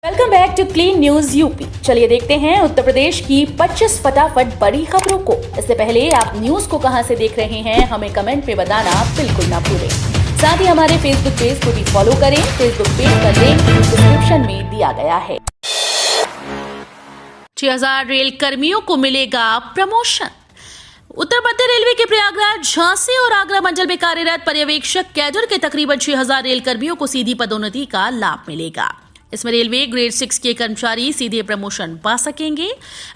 Welcome back to clean news UP. चलिए देखते हैं उत्तर प्रदेश की 25 फटाफट बड़ी खबरों को। इससे पहले आप न्यूज को कहां से देख रहे हैं हमें कमेंट में बताना बिल्कुल ना भूलें। साथ ही हमारे फेसबुक पेज को भी फॉलो करें। फेसबुक पेज का लिंक डिस्क्रिप्शन में दिया गया है। 6000 रेल कर्मियों को मिलेगा प्रमोशन। उत्तर मध्य रेलवे के प्रयागराज, झांसी और आगरा मंडल में कार्यरत पर्यवेक्षक कैडर के तकरीबन 6000 रेल कर्मियों को सीधी पदोन्नति का लाभ मिलेगा। इसमें रेलवे ग्रेड 6 के कर्मचारी सीधे प्रमोशन पा सकेंगे।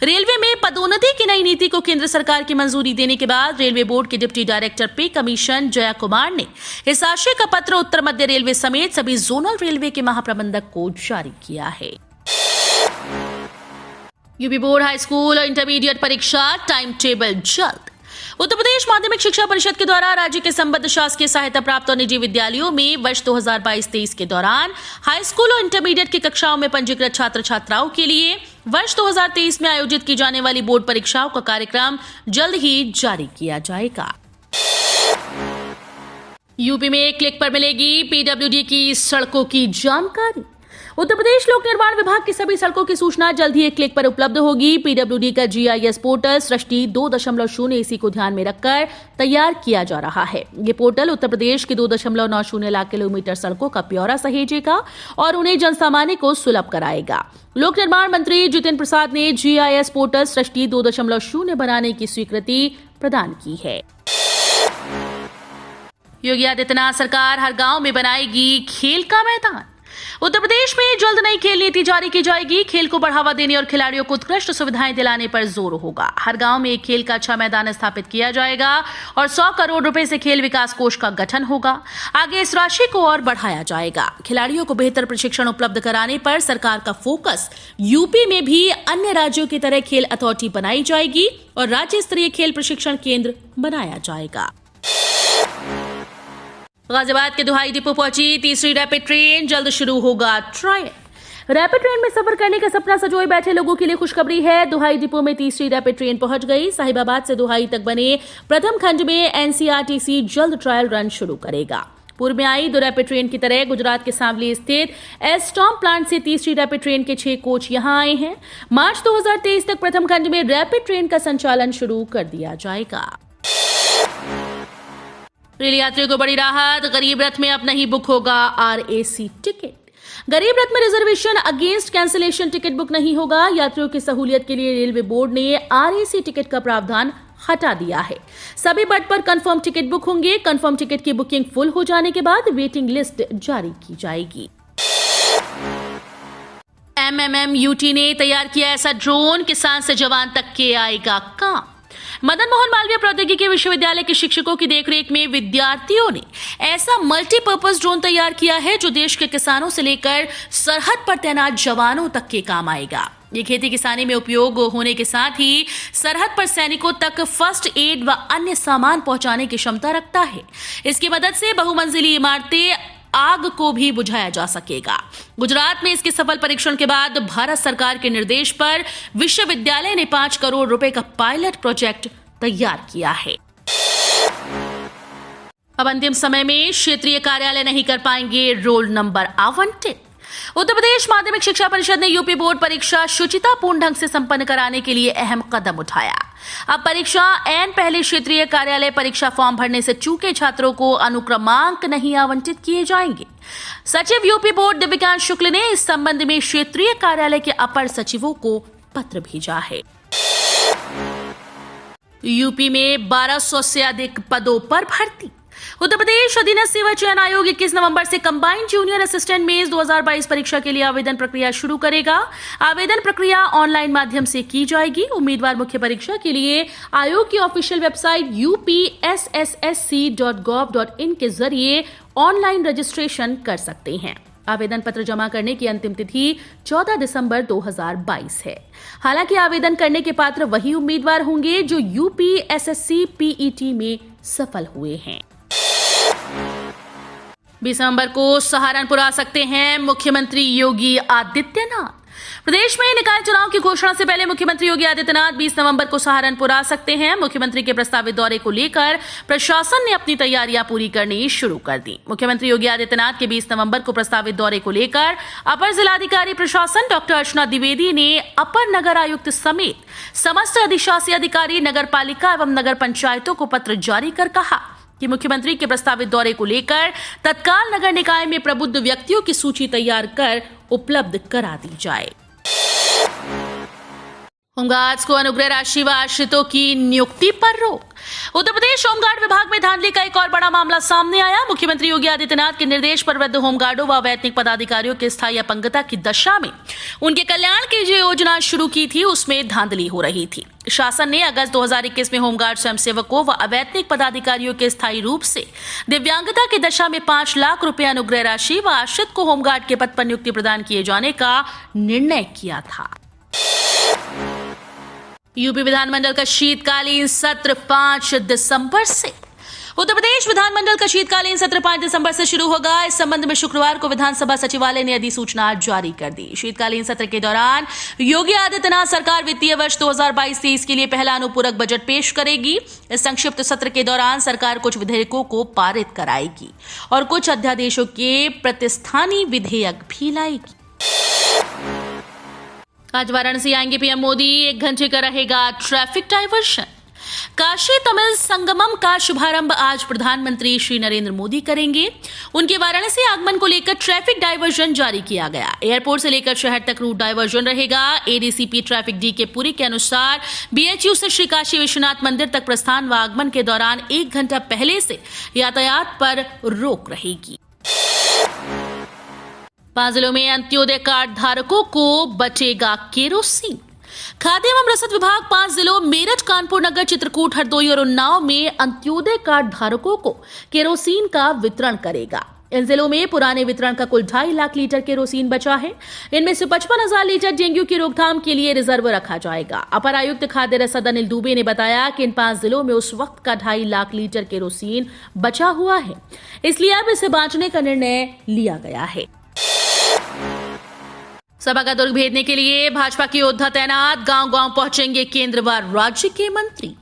रेलवे में पदोन्नति की नई नीति को केंद्र सरकार की मंजूरी देने के बाद रेलवे बोर्ड के डिप्टी डायरेक्टर पे कमीशन जया कुमार ने इस आशय का पत्र उत्तर मध्य रेलवे समेत सभी जोनल रेलवे के महाप्रबंधक को जारी किया है। यूपी बोर्ड हाई स्कूल और इंटरमीडिएट परीक्षा टाइम टेबल जल्द। उत्तर प्रदेश माध्यमिक शिक्षा परिषद के द्वारा राज्य के संबद्ध शासकीय सहायता प्राप्त और निजी विद्यालयों में वर्ष 2022-23 के दौरान हाई स्कूल और इंटरमीडिएट की कक्षाओं में पंजीकृत छात्र छात्राओं के लिए वर्ष 2023 में आयोजित की जाने वाली बोर्ड परीक्षाओं का कार्यक्रम जल्द ही जारी किया जाएगा। यूपी में एक क्लिक पर मिलेगी पीडब्ल्यूडी की सड़कों की जानकारी। उत्तर प्रदेश लोक निर्माण विभाग की सभी सड़कों की सूचना जल्द ही एक क्लिक पर उपलब्ध होगी। पीडब्ल्यूडी का जीआईएस पोर्टल सृष्टि 2.0 इसी को ध्यान में रखकर तैयार किया जा रहा है। ये पोर्टल उत्तर प्रदेश की 2.90 लाख किलोमीटर सड़कों का ब्यौरा सहेजेगा और उन्हें जनसामान्य को सुलभ कराएगा। लोक निर्माण मंत्री जितेंद्र प्रसाद ने जीआईएस पोर्टल सृष्टि 2.0 बनाने की स्वीकृति प्रदान की है। योगी आदित्यनाथ सरकार हर गांव में बनाएगी खेल का मैदान। उत्तर प्रदेश में जल्द नई खेल नीति जारी की जाएगी। खेल को बढ़ावा देने और खिलाड़ियों को उत्कृष्ट सुविधाएं दिलाने पर जोर होगा। हर गांव में एक खेल का अच्छा मैदान स्थापित किया जाएगा और 100 करोड़ रुपए से खेल विकास कोष का गठन होगा। आगे इस राशि को और बढ़ाया जाएगा। खिलाड़ियों को बेहतर प्रशिक्षण उपलब्ध कराने पर सरकार का फोकस। यूपी में भी अन्य राज्यों की तरह खेल अथॉरिटी बनाई जाएगी और राज्य स्तरीय खेल प्रशिक्षण केंद्र बनाया जाएगा। गाजियाबाद के दुहाई डिपो पहुंची तीसरी रैपिड ट्रेन, जल्द शुरू होगा ट्रायल। रैपिड ट्रेन में सफर करने का सपना सजोए बैठे लोगों के लिए खुशखबरी है। दुहाई डिपो में तीसरी रैपिड ट्रेन पहुंच गई। साहिबाबाद से दुहाई तक बने प्रथम खंड में एनसीआरटीसी जल्द ट्रायल रन शुरू करेगा। पूर्व में आई 2 रैपिड ट्रेन की तरह गुजरात के सांवली स्थित एस्टॉम प्लांट से तीसरी रैपिड ट्रेन के 6 कोच यहां आए हैं। मार्च 2023 तक प्रथम खंड में रैपिड ट्रेन का संचालन शुरू कर दिया जाएगा। रेल यात्रियों को बड़ी राहत, गरीब रथ में अब नहीं बुक होगा आरएसी टिकट। गरीब रथ में reservation against cancellation ticket book नहीं होगा। यात्रियों की सहूलियत के लिए रेलवे बोर्ड ने आरएसी टिकट का प्रावधान हटा दिया है। सभी बर्थ पर कंफर्म टिकट बुक होंगे। कंफर्म टिकट की बुकिंग फुल हो जाने के बाद वेटिंग लिस्ट जारी की जाएगी। एमएमएमयूटी ने तैयार किया ऐसा ड्रोन, किसान से जवान तक के आएगा काम। मदन मोहन मालवीय प्रौद्योगिकी विश्वविद्यालय के शिक्षकों की देखरेख में विद्यार्थियों ने ऐसा मल्टीपर्पज ड्रोन तैयार किया है जो देश के किसानों से लेकर सरहद पर तैनात जवानों तक के काम आएगा। ये खेती किसानी में उपयोग होने के साथ ही सरहद पर सैनिकों तक फर्स्ट एड व अन्य सामान पहुंचाने की क्षमता रखता है। इसकी मदद से बहुमंजिली इमारतें, आग को भी बुझाया जा सकेगा। गुजरात में इसके सफल परीक्षण के बाद भारत सरकार के निर्देश पर विश्वविद्यालय ने 5 करोड़ रुपए का पायलट प्रोजेक्ट तैयार किया है। अब अंतिम समय में क्षेत्रीय कार्यालय नहीं कर पाएंगे रोल नंबर आवंटित। उत्तर प्रदेश माध्यमिक शिक्षा परिषद ने यूपी बोर्ड परीक्षा शुचितापूर्ण ढंग से संपन्न कराने के लिए अहम कदम उठाया। अब परीक्षा एन पहले क्षेत्रीय कार्यालय परीक्षा फॉर्म भरने से चूके छात्रों को अनुक्रमांक नहीं आवंटित किए जाएंगे। सचिव यूपी बोर्ड दिव्यकांत शुक्ल ने इस संबंध में क्षेत्रीय कार्यालय के अपर सचिवों को पत्र भेजा है। यूपी में 1200 से अधिक पदों पर भर्ती। उत्तर प्रदेश अधीनस्थ सेवा चयन आयोग 21 नवंबर से कंबाइंड जूनियर असिस्टेंट मेंस 2022 परीक्षा के लिए आवेदन प्रक्रिया शुरू करेगा। आवेदन प्रक्रिया ऑनलाइन माध्यम से की जाएगी। उम्मीदवार मुख्य परीक्षा के लिए आयोग की ऑफिशियल वेबसाइट upsssc.gov.in के जरिए ऑनलाइन रजिस्ट्रेशन कर सकते हैं। आवेदन पत्र जमा करने की अंतिम तिथि 14 दिसंबर 2022 है। हालांकि आवेदन करने के पात्र वही उम्मीदवार होंगे जो यूपीएसएससी पीईटी में सफल हुए हैं। 20 नवंबर को सहारनपुर आ सकते हैं मुख्यमंत्री योगी आदित्यनाथ। प्रदेश में निकाय चुनाव की घोषणा से पहले मुख्यमंत्री योगी आदित्यनाथ 20 नवंबर को सहारनपुर आ सकते हैं। मुख्यमंत्री के प्रस्तावित दौरे को लेकर प्रशासन ने अपनी तैयारियां पूरी करनी शुरू कर दी। मुख्यमंत्री योगी आदित्यनाथ के 20 नवंबर को प्रस्तावित दौरे को लेकर अपर जिलाधिकारी प्रशासन डॉक्टर अर्चना द्विवेदी ने अपर नगर आयुक्त समेत समस्त अधिशासी अधिकारी, नगर पालिका एवं नगर पंचायतों को पत्र जारी कर कहा कि मुख्यमंत्री के प्रस्तावित दौरे को लेकर तत्काल नगर निकाय में प्रबुद्ध व्यक्तियों की सूची तैयार कर उपलब्ध करा दी जाए। होमगार्ड्स को अनुग्रह राशि व आश्रितों की नियुक्ति पर रोक। उत्तर प्रदेश होमगार्ड विभाग में धांधली का एक और बड़ा मामला सामने आया। मुख्यमंत्री योगी आदित्यनाथ के निर्देश पर वृद्ध होमगार्डों व अवैतनिक पदाधिकारियों के स्थायी अपंगता की दशा में उनके कल्याण की जो योजना शुरू की थी उसमें धांधली हो रही थी। शासन ने अगस्त 2021 में होमगार्ड स्वयंसेवकों व अवैतनिक पदाधिकारियों के स्थायी रूप से दिव्यांगता की दशा में 5 लाख रुपए अनुग्रह राशि व आश्रित को होमगार्ड के पद पर नियुक्ति प्रदान किए जाने का निर्णय किया था। यूपी विधानमंडल का शीतकालीन सत्र 5 दिसंबर से। उत्तर प्रदेश विधानमंडल का शीतकालीन सत्र 5 दिसंबर से शुरू होगा। इस संबंध में शुक्रवार को विधानसभा सचिवालय ने अधिसूचना जारी कर दी। शीतकालीन सत्र के दौरान योगी आदित्यनाथ सरकार वित्तीय वर्ष 2022-23 के लिए पहला अनुपूरक बजट पेश करेगी। इस संक्षिप्त सत्र के दौरान सरकार कुछ विधेयकों को पारित कराएगी और कुछ अध्यादेशों के प्रतिस्थानी विधेयक भी लाएगी। आज वाराणसी आएंगे पीएम मोदी। 1 घंटे का रहेगा ट्रैफिक डायवर्जन। काशी तमिल संगमम का शुभारंभ आज प्रधानमंत्री श्री नरेंद्र मोदी करेंगे। उनके वाराणसी आगमन को लेकर ट्रैफिक डायवर्जन जारी किया गया। एयरपोर्ट से लेकर शहर तक रूट डायवर्जन रहेगा। एडीसीपी ट्रैफिक डी के पुरी के अनुसार बीएचयू से श्री काशी विश्वनाथ मंदिर तक प्रस्थान व आगमन के दौरान 1 घंटा पहले से यातायात पर रोक रहेगी। 5 जिलों में अंत्योदय कार्ड धारकों को बचेगा केरोसिन। खाद्य एवं रसद विभाग 5 जिलों मेरठ, कानपुर नगर, चित्रकूट, हरदोई और उन्नाव में अंत्योदय कार्ड धारकों को केरोसिन का वितरण करेगा। इन जिलों में पुराने वितरण का कुल 2.5 लाख लीटर केरोसिन बचा है। इनमें से 55,000 लीटर डेंगू की रोकथाम के लिए रिजर्व रखा जाएगा। अपर आयुक्त खाद्य रसद अनिल दुबे ने बताया कि इन 5 जिलों में उस वक्त का 2.5 लाख लीटर केरोसिन बचा हुआ है, इसलिए अब इसे बांटने का निर्णय लिया गया है। सभा का दुर्ग भेदने के लिए भाजपा के योद्धा तैनात। गांव-गांव पहुंचेंगे केंद्र व राज्य के मंत्री।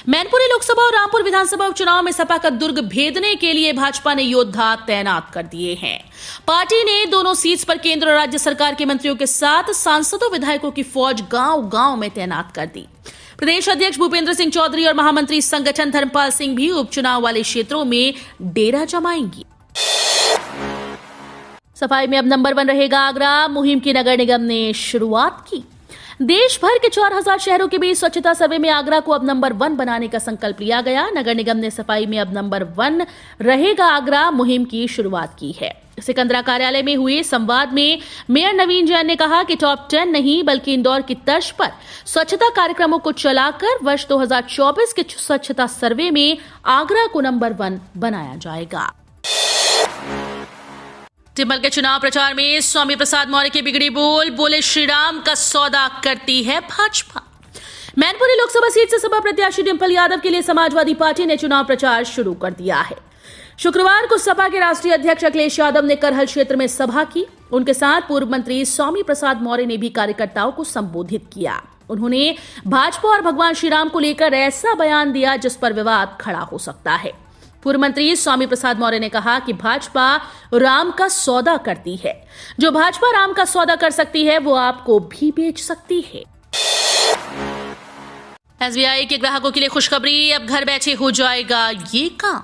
मैनपुरी लोकसभा और रामपुर विधानसभा उपचुनाव में सपा का दुर्ग भेदने के लिए भाजपा ने योद्धा तैनात कर दिए हैं। पार्टी ने दोनों सीट्स पर केंद्र और राज्य सरकार के मंत्रियों के साथ सांसदों, विधायकों की फौज गांव-गांव में तैनात कर दी। प्रदेश अध्यक्ष भूपेंद्र सिंह चौधरी और महामंत्री संगठन धर्मपाल सिंह भी उपचुनाव वाले क्षेत्रों में डेरा जमाएंगी। सफाई में अब नंबर 1 रहेगा आगरा। मुहिम की नगर निगम ने शुरुआत की। देश भर के 4000 शहरों के बीच स्वच्छता सर्वे में आगरा को अब नंबर 1 बनाने का संकल्प लिया गया। नगर निगम ने सफाई में अब नंबर 1 रहेगा आगरा मुहिम की शुरुआत की है। सिकंदरा कार्यालय में हुए संवाद में मेयर नवीन जैन ने कहा कि टॉप 10 नहीं बल्कि इंदौर की तर्ज पर स्वच्छता कार्यक्रमों को चलाकर वर्ष 2024 के स्वच्छता सर्वे में आगरा को नंबर 1 बनाया जाएगा। टिम्बल के चुनाव प्रचार में स्वामी प्रसाद मौर्य के बिगड़ी बोले श्री राम का सौदा करती है भाजपा। मैनपुरी लोकसभा सीट से सपा प्रत्याशी डिंपल यादव के लिए समाजवादी पार्टी ने चुनाव प्रचार शुरू कर दिया है। शुक्रवार को सपा के राष्ट्रीय अध्यक्ष अखिलेश यादव ने करहल क्षेत्र में सभा की। उनके साथ पूर्व मंत्री स्वामी प्रसाद मौर्य ने भी कार्यकर्ताओं को संबोधित किया। उन्होंने भाजपा और भगवान श्री राम को लेकर ऐसा बयान दिया जिस पर विवाद खड़ा हो सकता है। पूर्व मंत्री स्वामी प्रसाद मौर्य ने कहा कि भाजपा राम का सौदा करती है। जो भाजपा राम का सौदा कर सकती है वो आपको भी बेच सकती है। एसबीआई के ग्राहकों के लिए खुशखबरी, अब घर बैठे हो जाएगा ये काम।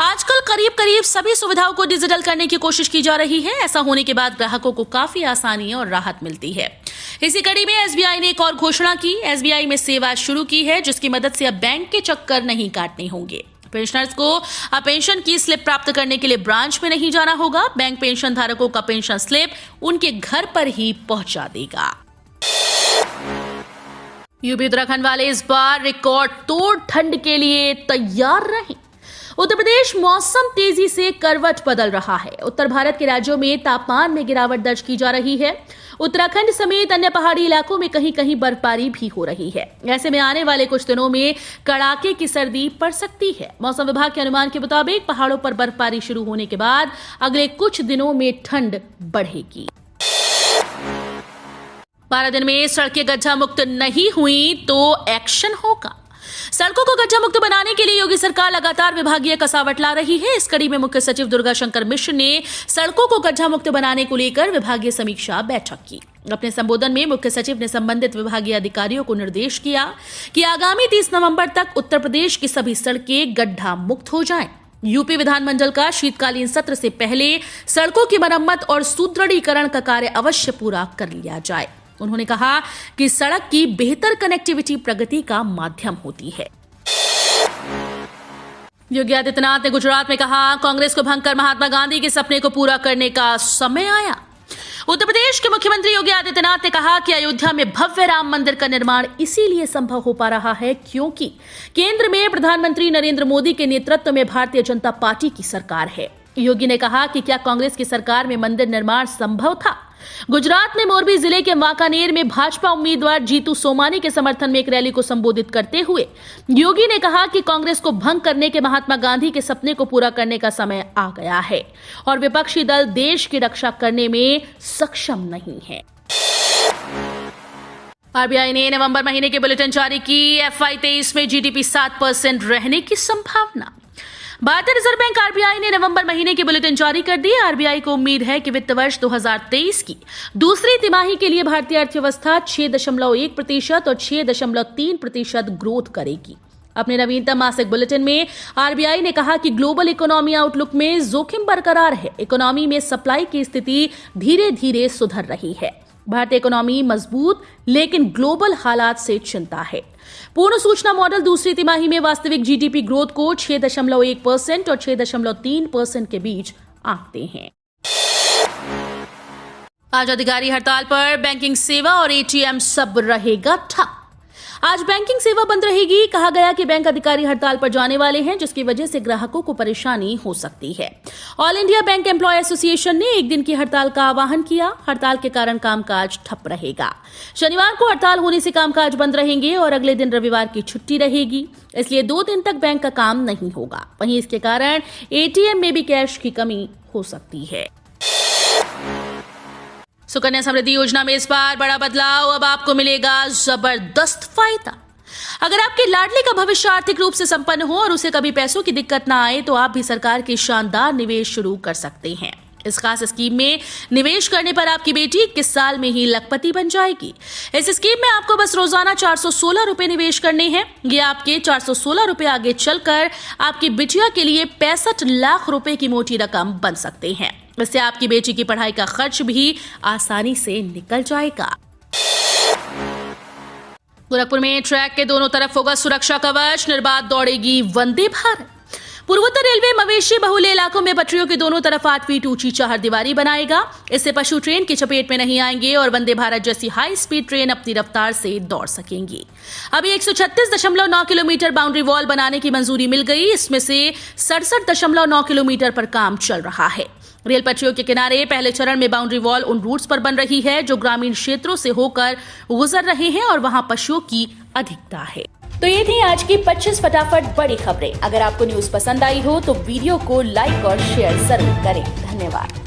आजकल करीब सभी सुविधाओं को डिजिटल करने की कोशिश की जा रही है। ऐसा होने के बाद ग्राहकों को काफी आसानी और राहत मिलती है। इसी कड़ी में एसबीआई ने एक और घोषणा की। एसबीआई में सेवा शुरू की है जिसकी मदद से अब बैंक के चक्कर नहीं काटने होंगे। पेंशनर्स को अब पेंशन की स्लिप प्राप्त करने के लिए ब्रांच में नहीं जाना होगा। बैंक पेंशन धारकों का पेंशन स्लिप उनके घर पर ही पहुंचा देगा। यूपी उत्तराखंड वाले इस बार रिकॉर्ड तोड़ ठंड के लिए तैयार रहें। उत्तर प्रदेश मौसम तेजी से करवट बदल रहा है। उत्तर भारत के राज्यों में तापमान में गिरावट दर्ज की जा रही है। उत्तराखंड समेत अन्य पहाड़ी इलाकों में कहीं कहीं बर्फबारी भी हो रही है। ऐसे में आने वाले कुछ दिनों में कड़ाके की सर्दी पड़ सकती है। मौसम विभाग के अनुमान के मुताबिक पहाड़ों पर बर्फबारी शुरू होने के बाद अगले कुछ दिनों में ठंड बढ़ेगी। 12 दिन में सड़कें गड्ढा मुक्त नहीं हुई तो एक्शन होगा। सड़कों को गड्ढा मुक्त बनाने के लिए योगी सरकार लगातार विभागीय कसावट ला रही है। इस कड़ी में मुख्य सचिव दुर्गा शंकर मिश्र ने सड़कों को गड्ढा मुक्त बनाने को लेकर विभागीय समीक्षा बैठक की। अपने संबोधन में मुख्य सचिव ने संबंधित विभागीय अधिकारियों को निर्देश किया कि आगामी 30 नवंबर तक उत्तर प्रदेश की सभी सड़कें गड्ढा मुक्त हो जाएं। यूपी विधानमंडल का शीतकालीन सत्र से पहले सड़कों की मरम्मत और सुदृढ़ीकरण का कार्य अवश्य पूरा कर लिया जाए। उन्होंने कहा कि सड़क की बेहतर कनेक्टिविटी प्रगति का माध्यम होती है। योगी आदित्यनाथ ने गुजरात में कहा, कांग्रेस को भंग कर महात्मा गांधी के सपने को पूरा करने का समय आया। उत्तर प्रदेश के मुख्यमंत्री योगी आदित्यनाथ ने कहा कि अयोध्या में भव्य राम मंदिर का निर्माण इसीलिए संभव हो पा रहा है क्योंकि केंद्र में प्रधानमंत्री नरेंद्र मोदी के नेतृत्व में भारतीय जनता पार्टी की सरकार है। योगी ने कहा कि क्या कांग्रेस की सरकार में मंदिर निर्माण संभव था? गुजरात में मोरबी जिले के वांकानेर में भाजपा उम्मीदवार जीतू सोमानी के समर्थन में एक रैली को संबोधित करते हुए योगी ने कहा कि कांग्रेस को भंग करने के महात्मा गांधी के सपने को पूरा करने का समय आ गया है और विपक्षी दल देश की रक्षा करने में सक्षम नहीं है। आरबीआई ने नवंबर महीने के बुलेटिन जारी की। FY 23 में जीडीपी 7% रहने की संभावना। भारतीय रिजर्व बैंक आरबीआई ने नवंबर महीने की बुलेटिन जारी कर दी। आरबीआई को उम्मीद है कि वित्त वर्ष 2023 की दूसरी तिमाही के लिए भारतीय अर्थव्यवस्था 6.1% और 6.3% ग्रोथ करेगी। अपने नवीनतम मासिक बुलेटिन में आरबीआई ने कहा कि ग्लोबल इकोनॉमी आउटलुक में जोखिम बरकरार है। इकोनॉमी में सप्लाई की स्थिति धीरे धीरे सुधर रही है। भारतीय इकोनॉमी मजबूत लेकिन ग्लोबल हालात से चिंता है। पूर्ण सूचना मॉडल दूसरी तिमाही में वास्तविक जीडीपी ग्रोथ को 6.1% और 6.3% के बीच आंकते हैं। आज अधिकारी हड़ताल पर। बैंकिंग सेवा और एटीएम सब रहेगा ठप। आज बैंकिंग सेवा बंद रहेगी। कहा गया कि बैंक अधिकारी हड़ताल पर जाने वाले हैं जिसकी वजह से ग्राहकों को परेशानी हो सकती है। All India bank employee association ने एक दिन की हड़ताल का आह्वान किया। हड़ताल के कारण कामकाज ठप रहेगा। शनिवार को हड़ताल होने से कामकाज बंद रहेंगे और अगले दिन रविवार की छुट्टी रहेगी, इसलिए 2 दिन तक बैंक का काम नहीं होगा। वहीं इसके कारण एटीएम में भी कैश की कमी हो सकती है। सुकन्या समृद्धि योजना में इस बार बड़ा बदलाव। अब आपको मिलेगा जबरदस्त फायदा। अगर आपके लाडले का भविष्य आर्थिक रूप से संपन्न हो और उसे कभी पैसों की दिक्कत ना आए तो आप भी सरकार के शानदार निवेश शुरू कर सकते हैं। इस खास स्कीम में निवेश करने पर आपकी बेटी 21 साल में ही लखपति बन जाएगी। इस स्कीम में आपको बस रोजाना 416 रुपए निवेश करने हैं। ये आपके 416 रुपए आगे चलकर आपकी बिटिया के लिए 65 लाख रुपए की मोटी रकम बन सकते हैं। इससे आपकी बेटी की पढ़ाई का खर्च भी आसानी से निकल जाएगा। गोरखपुर में ट्रैक के दोनों तरफ होगा सुरक्षा कवच। निर्बाध दौड़ेगी वंदे भारत। पूर्वोत्तर रेलवे मवेशी बहुल्य इलाकों में पटरियों के दोनों तरफ 8 फीट ऊंची चहरदीवारी बनाएगा। इससे पशु ट्रेन की चपेट में नहीं आएंगे और वंदे भारत जैसी हाई स्पीड ट्रेन अपनी रफ्तार से दौड़ सकेंगी। अभी 136.9 किलोमीटर बाउंड्री वॉल बनाने की मंजूरी मिल गई। इसमें से 67.9 किलोमीटर पर काम चल रहा है। रेल पटरियों के किनारे पहले चरण में बाउंड्री वॉल उन रूट्स पर बन रही है जो ग्रामीण क्षेत्रों से होकर गुजर रहे हैं और वहां पशुओं की अधिकता है। तो ये थी आज की 25 फटाफट बड़ी खबरें। अगर आपको न्यूज पसंद आई हो तो वीडियो को लाइक और शेयर जरूर करें। धन्यवाद।